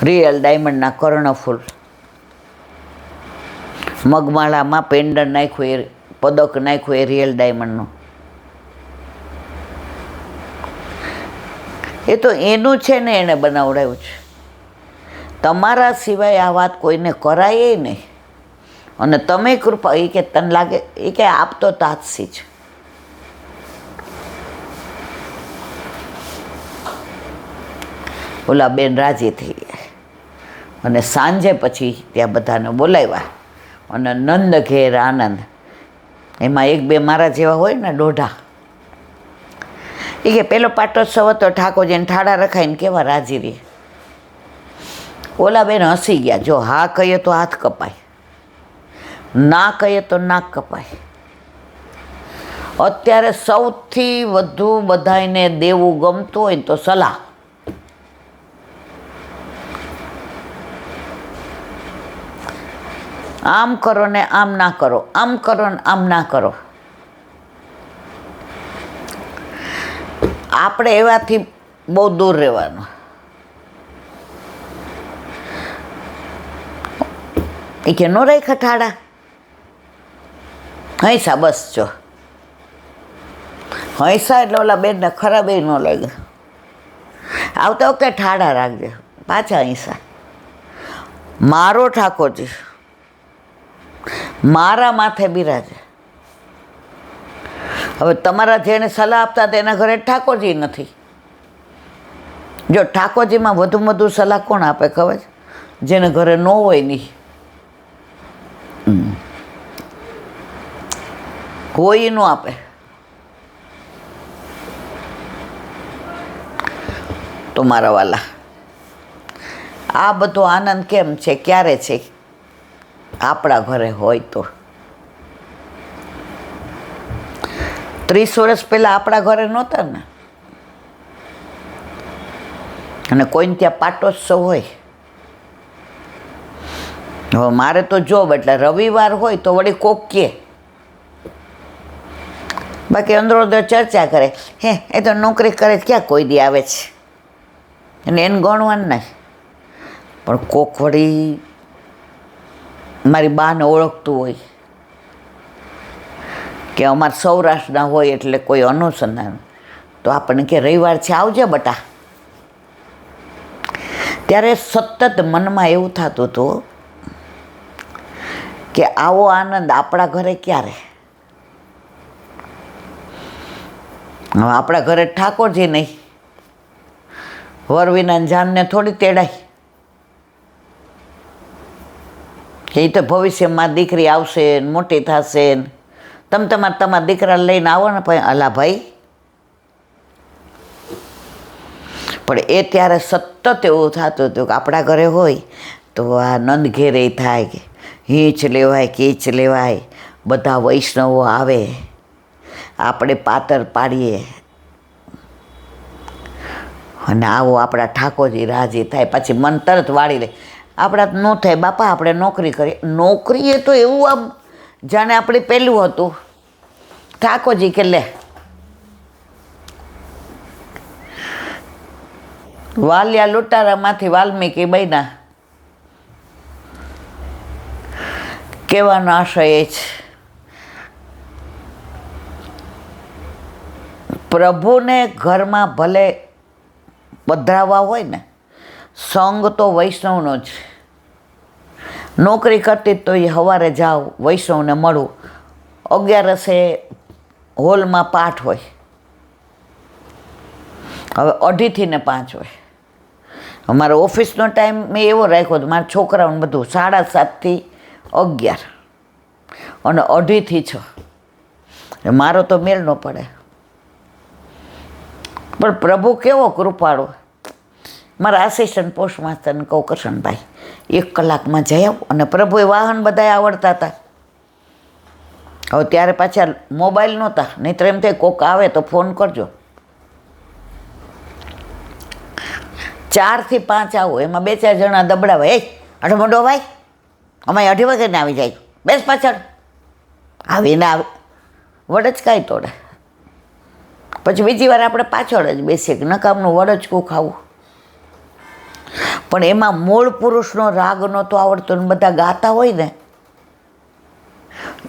Real ડાયમંડના કર્ણફૂલ, મગમાળામાં pendant નાખ્યું, એ પદક નાખ્યું, એ રિયલ ડાયમંડનું. એ તો એનું છે ને, એણે બનાવડાવ્યું છે. તમારા સિવાય આ વાત કોઈને કરાય નહીં. અને તમે કૃપા, એ કે તને લાગે, એ કે આપતો તાજસી છે. ઓલા બેન રાજી થઈ ગયા. અને સાંજે પછી ત્યાં બધાને બોલાવ્યા. અને નંદ ઘેર આનંદ. એમાં એક બે મારા જેવા હોય ને, દોઢા. એ કે પેલો પાટોત્સવ હતો, ઠાકોરજીને ઠાડા રખાઈને કેવા રાજી રહે. ઓલા બેન હસી ગયા. જો હા કહીએ તો હાથ કપાય, ના કહીએ તો નાક કપાય. અત્યારે સૌથી વધુ બધાને દેવું ગમતું હોય તો સલાહ. આમ કરો ને આમ ના કરો, આમ કરો ને આમ ના કરો. આપણે એવાથી બહુ દૂર રહેવાનું. એ કે નો રાખ્યા ઠાડા, હૈસા બસ. જો હૈસા એટલે ઓલા બેનને ખરાબ એ ન લાગે. આવતા વખતે ઠાડા રાખજે, પાછા હૈસા. મારો ઠાકોરજી મારા માથે બિરાજે. હવે તમારા જેને સલાહ આપતા હતા એના ઘરે ઠાકોરજી નથી. જો ઠાકોરજીમાં વધુમાં વધુ સલાહ કોણ આપે ખબર છે? જેને ઘરે ન હોય નહીં. કોઈ ન આપે. તો મારા વાલા, આ બધો આનંદ કેમ છે, ક્યારે છે? આપણા ઘરે હોય તો. 30 વર્ષ પહેલાં આપણા ઘરે નહોતા ને. અને કોઈને ત્યાં પાટોત્સવ હોય. હવે મારે તો જોબ, એટલે રવિવાર હોય તો વળી કોક કહે. બાકી અંદરો અંદર ચર્ચા કરે, હે એ તો નોકરી કરે ક્યાં કોઈ દી આવે છે, અને એને ગણવાનું નહીં. પણ કોક વળી મારી બાને ઓળખતું હોય કે અમારે સૌરાષ્ટ્રના હોય, એટલે કોઈ અનુસંધાન, તો આપણને કે રવિવાર છે આવજે બટા. ત્યારે સતત મનમાં એવું થતું હતું કે આવો આનંદ આપણા ઘરે ક્યારે? હવે આપણા ઘરે ઠાકોરજી નહીં, વર વિના જાનને થોડી તેડાય. એ તો ભવિષ્યમાં દીકરી આવશે, મોટી થશે. તમે તમારા દીકરા લઈને આવો ને ભાઈ, અલા ભાઈ. પણ એ ત્યારે સતત એવું થતું હતું કે આપણા ઘરે હોય તો આ નંદ ઘેરે થાય કે હીંચ લેવાય, કીચ લેવાય, બધા વૈષ્ણવો આવે, આપણે પાતર પાડીએ, અને આવો આપણા ઠાકોરજી રાજી થાય. પછી મન તરત વાળી લે. આપણા ન થાય બાપા, આપણે નોકરી કરીએ. નોકરી એ તો એવું આમ જાણે આપણે પહેલું હતું. ઠાકોરજી કે લે, વાલિયા લૂંટારામાંથી વાલ્મીકી બન્યા. કહેવાનો આશય એ છે, પ્રભુને ઘરમાં ભલે પધરાવવા હોય ને, સંગ તો વૈષ્ણવનો જ. નોકરી કરતી તો એ સવારે જાઓ, વૈષ્ણવને મળું. 11 હોલમાં પાઠ હોય. હવે 2:30 ને 5 હોય. અમારો ઓફિસનો ટાઈમ મેં એવો રાખ્યો હતો, મારા છોકરાઓને બધું 7:30 થી 11, અને 2:30 થી 6. મારો તો મેળ ન પડે. પણ પ્રભુ કેવો કૃપાળો. મારા આસિસ્ટન્ટ પોસ્ટ માસ્ટરને કહું, કરશનભાઈ 1 કલાકમાં જઈ આવું. અને પ્રભુએ વાહન બધાય આવડતા હતા. હવે ત્યારે પાછા મોબાઈલ નહોતા, નહીંતર એમ થાય કોક આવે તો ફોન કરજો. 4 થી 5 આવું, એમાં 2-4 જણા દબડાવે, એ અઢો મોઢો ભાઈ, અમારે 2:30 વાગે ને આવી જાય, બેસ પાછળ. આવીને આવે વડચકાઈ તોડે. પછી બીજી વાર આપણે પાછળ જ બેસીએ કે નકામનું વડચકું ખાવું. પણ એમાં મૂળ પુરુષનો રાગ નહોતો આવડતો ને બધા ગાતા હોય ને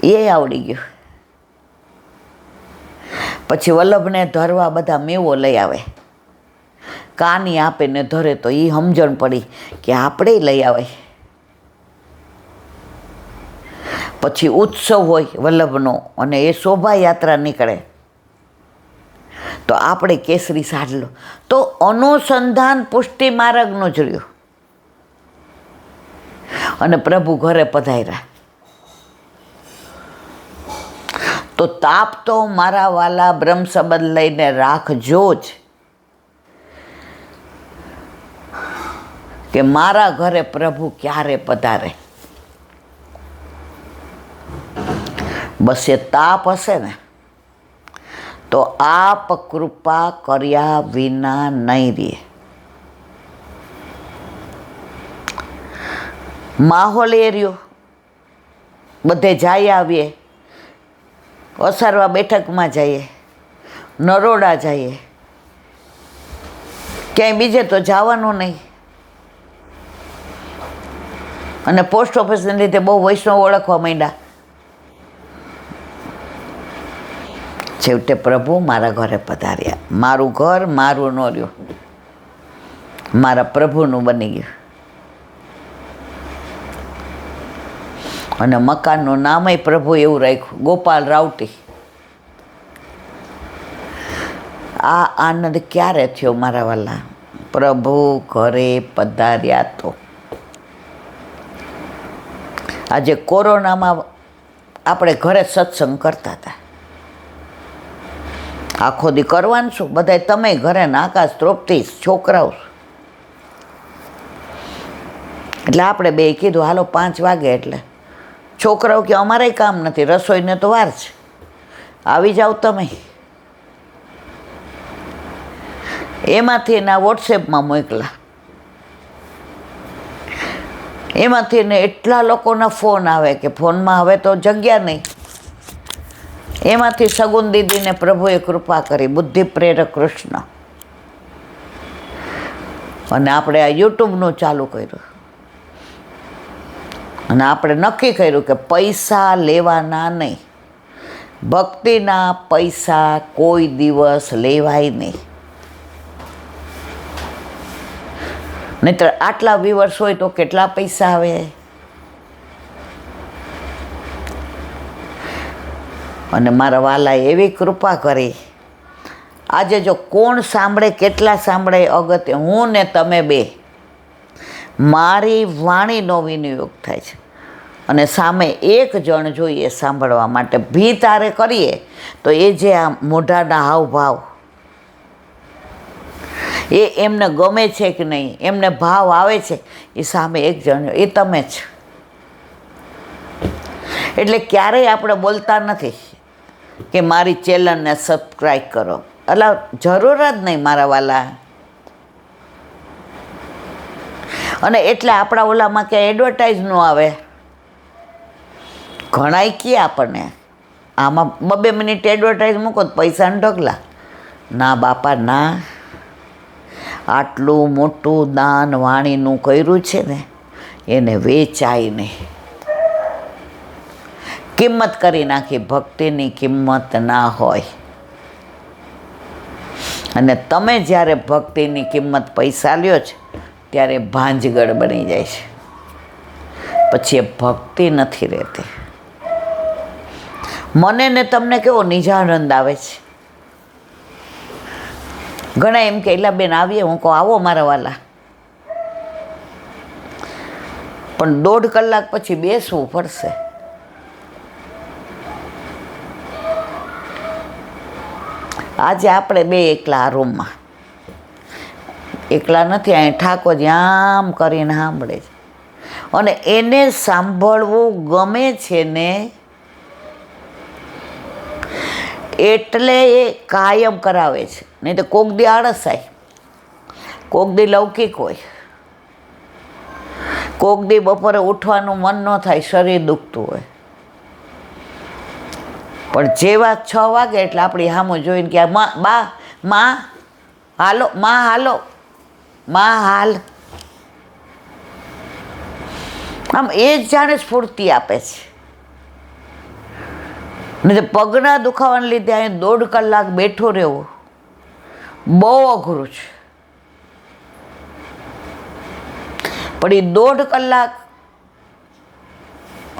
એ આવડી ગયું. પછી વલ્લભને ધરવા બધા મેવો લઈ આવે, કાની આપે ને ધરે તો એ સમજણ પડી કે આપણે લઈ આવે. પછી ઉત્સવ હોય વલ્લભનો અને એ શોભાયાત્રા નીકળે તો આપણે કેસરી સાડલો, તો અનુસંધાન પુષ્ટિ માર્ગનું જ રહ્યું. અને પ્રભુ ઘરે પધાર્યા તો તાપ તો મારા વાલા બ્રહ્મ સંબંધ લઈને રાખજો જ કે મારા ઘરે પ્રભુ ક્યારે પધારે. બસ એ તાપ હશે ને તો આપ કૃપા કર્યા વિના નહીં રહે. માહોલ એ રહ્યો, બધે જઈ આવીએ, અસારવા બેઠકમાં જઈએ, નરોડા જઈએ, ક્યાંય બીજે તો જવાનું નહીં. અને પોસ્ટ ઓફિસને લીધે બહુ વૈષ્ણવ ઓળખવા માંડ્યા. છેવટે પ્રભુ મારા ઘરે પધાર્યા. મારું ઘર મારું ન રહ્યું, મારા પ્રભુનું બની ગયું. અને મકાનનું નામય પ્રભુ એવું રાખ્યું, ગોપાલ રાવટી. આ આનંદ ક્યારે થયો મારા વાલા? પ્રભુ ઘરે પધાર્યા તો. આજે કોરોનામાં આપણે ઘરે સત્સંગ કરતા હતા. આખો દી કરવાનું શું? બધા તમે ઘરે નાકાશ ત્રોપતી છોકરાઓ. એટલે આપણે બે કીધું હાલો 5 વાગે. એટલે છોકરાઓ કે અમારે કામ નથી, રસોઈને તો વાર છે, આવી જાઓ તમે. એમાંથી એના વોટ્સએપમાં મોકલા, એમાંથી ને એટલા લોકોના ફોન આવે કે ફોનમાં હવે તો જગ્યા નહીં. એમાંથી સગુન દીદીને પ્રભુએ કૃપા કરી, બુદ્ધિ પ્રેરક કૃષ્ણ. અને આપણે આ યુટ્યુબનું ચાલુ કર્યું અને આપણે નક્કી કર્યું કે પૈસા લેવાના નહીં, ભક્તિના પૈસા કોઈ દિવસ લેવાય નહીં. નહીંતર આટલા વ્યુઅર્સ હોય તો કેટલા પૈસા આવે. અને મારા વાલાએ એવી કૃપા કરી. આજે જો કોણ સાંભળે, કેટલા સાંભળે અગત્ય, હું ને તમે બે, મારી વાણીનો વિનિયોગ થાય છે. અને સામે એક જણ જોઈએ સાંભળવા માટે. ભી તારે કરીએ તો એ જે આ મોઢાના હાવભાવ, એ એમને ગમે છે કે નહીં, એમને ભાવ આવે છે, એ સામે એક જણ, એ તમે જ. એટલે ક્યારેય આપણે બોલતા નથી કે મારી ચેનલને સબસ્ક્રાઈબ કરો. એટલે જરૂર જ નહીં મારા વાલા. અને એટલે આપણા ઓલામાં ક્યાંય એડવર્ટાઈઝ ન આવે. ઘણાય કહે આપણને આમાં 2 મિનિટ એડવર્ટાઈઝ મૂકો તો પૈસાને ઢગલા. ના બાપા ના, આટલું મોટું દાન વાણીનું કર્યું છે ને, એને વેચાય નહીં. કિંમત કરી નાખી. ભક્તિની કિંમત ના હોય. અને તમે જ્યારે ભક્તિની કિંમત પૈસા લ્યો છો ત્યારે ભાંજગડ બની જાય છે. પછી એ ભક્તિ નથી રહેતી. મને ને તમને કેવો નિજાનંદ આવે છે. ઘણા એમ કે એલા બેન આવીએ, હું કહું આવો મારા વાલા, પણ 1.5 કલાક પછી બેસવું પડશે. આજે આપણે બે એકલા આ રૂમમાં, એકલા નથી. અહીં ઠાકોરજી આમ કરીને સાંભળે છે અને એને સાંભળવું ગમે છે ને, એટલે એ કાયમ કરાવે છે. નહીં તો કોક દી આળસ થાય, કોક દી લૌકિક હોય, કોક દી બપોરે ઉઠવાનું મન ન થાય, શરીર દુખતું હોય. પણ જેવા 6 વાગે એટલે આપણી સામું જોઈને કે માં હાલો, માં હાલો, માં હાલ, આમ એ જ જાણે સ્ફૂર્તિ આપે છે. ને જે પગના દુખાવાને લીધે અહીં 1.5 કલાક બેઠો રહેવું બહુ અઘરું છે. પણ એ 1.5 કલાક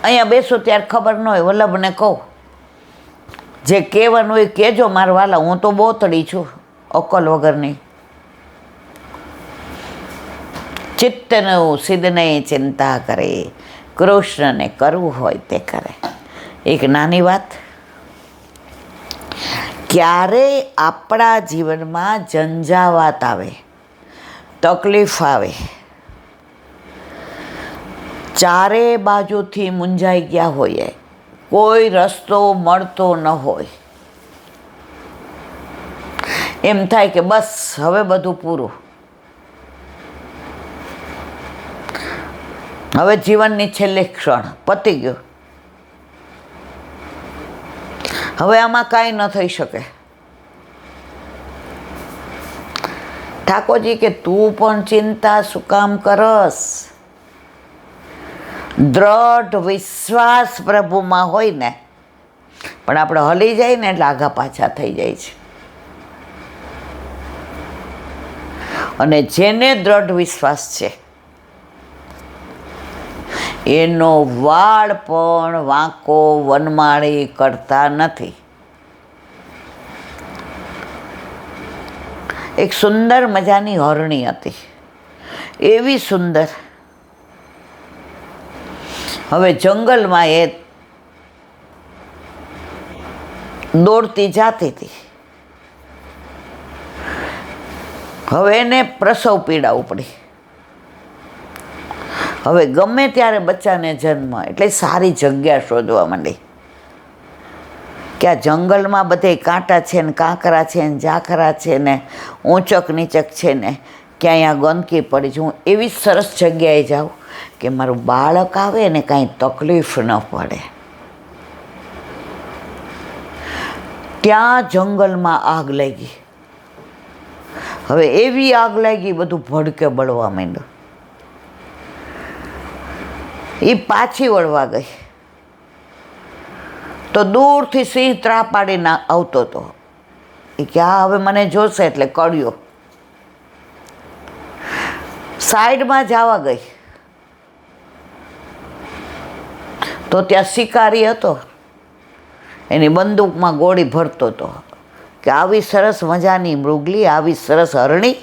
અહીંયા બેસો ત્યારે ખબર ન હોય. વલ્લભને કહું, જે કહેવાનું હોય કહેજો મારા વાલા, હું તો બોતડી છું, અક્કલ વગરની. ચિત્તનું સિદ્ધને ચિંતા કરે, કૃષ્ણને કરવું હોય તે કરે. એક નાની વાત, ક્યારે આપણા જીવનમાં ઝંઝાવાત આવે, તકલીફ આવે, ચારે બાજુથી મૂંઝાઈ ગયા હોઈએ, કોઈ રસ્તો મળતો ન હોય, એમ થાય કે બસ હવે બધું પૂરું, હવે જીવનની છેલ્લી ક્ષણ પતી ગયું, હવે આમાં કાંઈ ન થઈ શકે. ઠાકોરજી કે તું પણ ચિંતા શું કામ કરસ? દ્રઢ વિશ્વાસ પ્રભુમાં હોય ને, પણ આપણે હલી જાય ને એટલે આઘા પાછા થઈ જાય છે. અને જેને દ્રઢ વિશ્વાસ છે એનો વાળ પણ વાંકો વનમાળી કરતા નથી. એક સુંદર મજાની હરણી હતી, એવી સુંદર. હવે જંગલમાં એ દોડતી જાતી હતી. હવે એને પ્રસવ પીડા ઉપડી. હવે ગમે ત્યારે બચ્ચાને જન્મ એટલે સારી જગ્યા શોધવા માંડી કે આ જંગલમાં બધે કાંટા છે ને કાંકરા છે ને ઝાખરા છે ને ઊંચક નીચક છે ને ક્યાંય આ ગંદકી પડી છે, હું એવી સરસ જગ્યાએ જાઉં કે મારું બાળક આવે ને કાંઈ તકલીફ ન પડે. ત્યાં જંગલમાં આગ લાગી. હવે એવી આગ લાગી બધું ભડકે બળવા માંડ્યું. એ પાછી વળવા ગઈ તો દૂરથી સિંહ ત્રા પાડીને આવતો હતો. એ કે આ હવે મને જોશે એટલે કળ્યો. સાઈડમાં જવા ગઈ તો ત્યાં શિકારી હતો, એની બંદૂકમાં ગોળી ભરતો હતો કે આવી સરસ મજાની મૃગલી, આવી સરસ હરણી,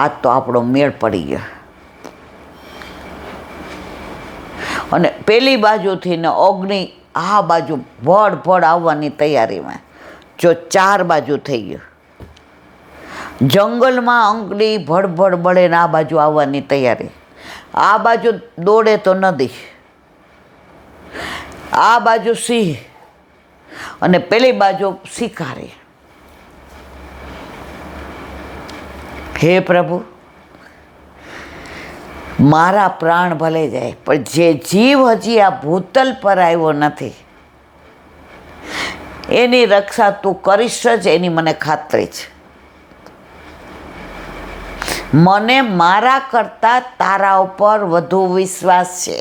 આજ તો આપણો મેળ પડી ગયો. અને પેલી બાજુથી ને અગ્નિ આ બાજુ ભડ આવવાની તૈયારીમાં. જો 4 બાજુ થઈ ગયું. જંગલમાં અગ્નિ ભડ બળે ને આ બાજુ આવવાની તૈયારી. આ બાજુ દોડે તો નદી, આ બાજુ સિંહ અને પેલી બાજુ શિકારી. હે પ્રભુ, મારા પ્રાણ ભલે જાય પણ જે જીવ હજી આ ભૂતલ પર આવ્યો નથી એની રક્ષા તું કરીશ જ, એની મને ખાતરી છે. મને મારા કરતાં તારા ઉપર વધુ વિશ્વાસ છે.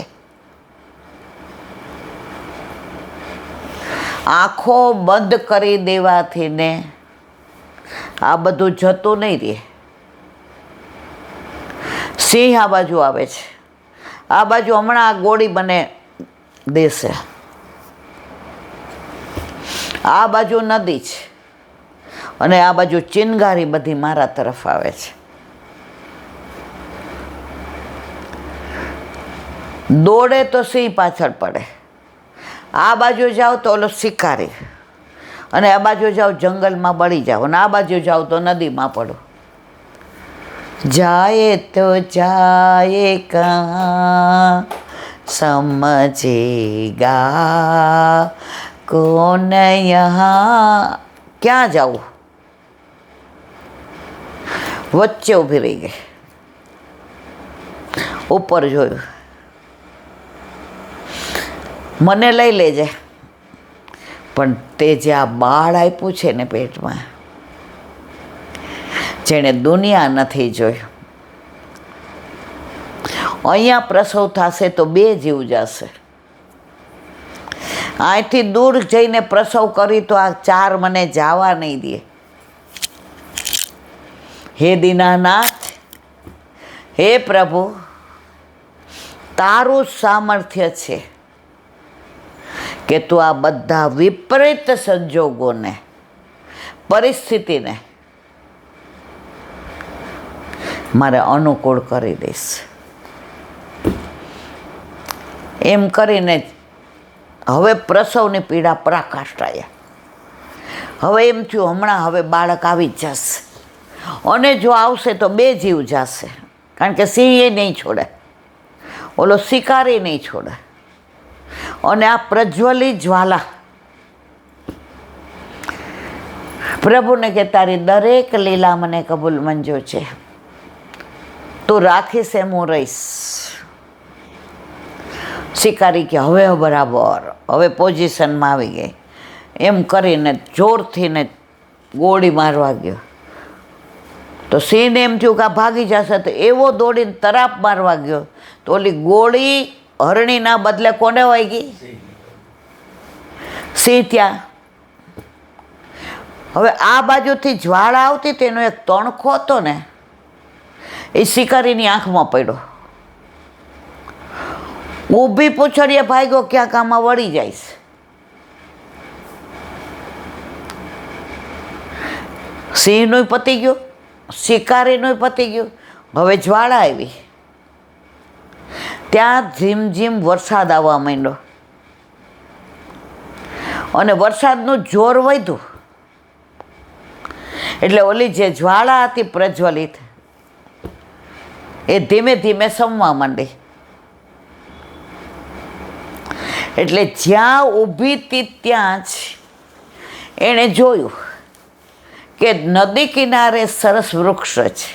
આંખો બંધ કરી દેવાથી ને આ બધું જતું નહીં રહે. સિંહ આ બાજુ આવે છે, આ બાજુ હમણાં આ ગોળી બને દેશે, આ બાજુ નદી છે અને આ બાજુ ચિનગારી બધી મારા તરફ આવે છે. દોડે તો સિંહ પાછળ પડે, આ બાજુ જાઓ તો ઓલો શિકારી, અને આ બાજુ જાઓ જંગલમાં બળી જાઓ, અને આ બાજુ જાઓ તો નદીમાં પડો. जाए तो जाए कहाँ समझेगा कौन यहाँ. ક્યાં જાવું? વચ્ચે ઊભી રહી ગઈ. ઉપર જોયું, મને લઈ લેજે, પણ તે જે આ બાળ આપ્યું છે ને પેટમાં, જેણે દુનિયા નથી જોઈ, અહીંયા પ્રસવ થશે તો 2 જીવ જશે. અહીંથી દૂર જઈને પ્રસવ કરી તો આ 4 મને જવા નહીં દે. હે દીનાનાથ, હે પ્રભુ, તારું સામર્થ્ય છે કે તું આ બધા વિપરીત સંજોગોને, પરિસ્થિતિને મારે અનુકૂળ કરી દઈશ. એમ કરીને હવે પ્રસવની પીડા પરાકાષ્ઠાયા. હવે એમ થયું હમણાં હવે બાળક આવી જ જશે, અને જો આવશે તો 2 જીવ જશે, કારણ કે સિંહ એ નહીં છોડે, ઓલો શિકારી નહીં છોડે. અને આ પ્રજ્વલિત જ્વાલા પ્રભુને કે તારી દરેક લીલા મને કબૂલ મંજૂર છે, તું રાખીશ એમ હું રહીશ. શિકારી કે હવે બરાબર, હવે પોઝિશનમાં આવી ગઈ. એમ કરીને જોરથી ને ગોળી મારવા ગયો. તો સિંહને એમ થયું કે આ ભાગી જશે, તો એવો દોડીને તરાપ મારવા ગયો તો ઓલી ગોળી હરણીના બદલે કોને વાગી? સિંહ ત્યાં. હવે આ બાજુથી જ્વાળા આવતી તેનો એક તણખો હતો ને, એ શિકારીની આંખમાં પડ્યો. ઊભી પૂંછડીએ ભાગ્યો, ક્યાંક આમાં વળી જાય. સિંહનું પતી ગયું, શિકારીનું પતી ગયું. હવે જ્વાળા આવી. ત્યાં ઝીમ ઝીમ વરસાદ આવવા માંડ્યો, અને વરસાદનું જોર વધ્યું. એટલે ઓલી જે જ્વાળા હતી પ્રજ્વલિત, એ ધીમે ધીમે સમવા માંડી. એટલે જ્યાં ઊભી હતી ત્યાં જ એણે જોયું કે નદી કિનારે સરસ વૃક્ષ છે.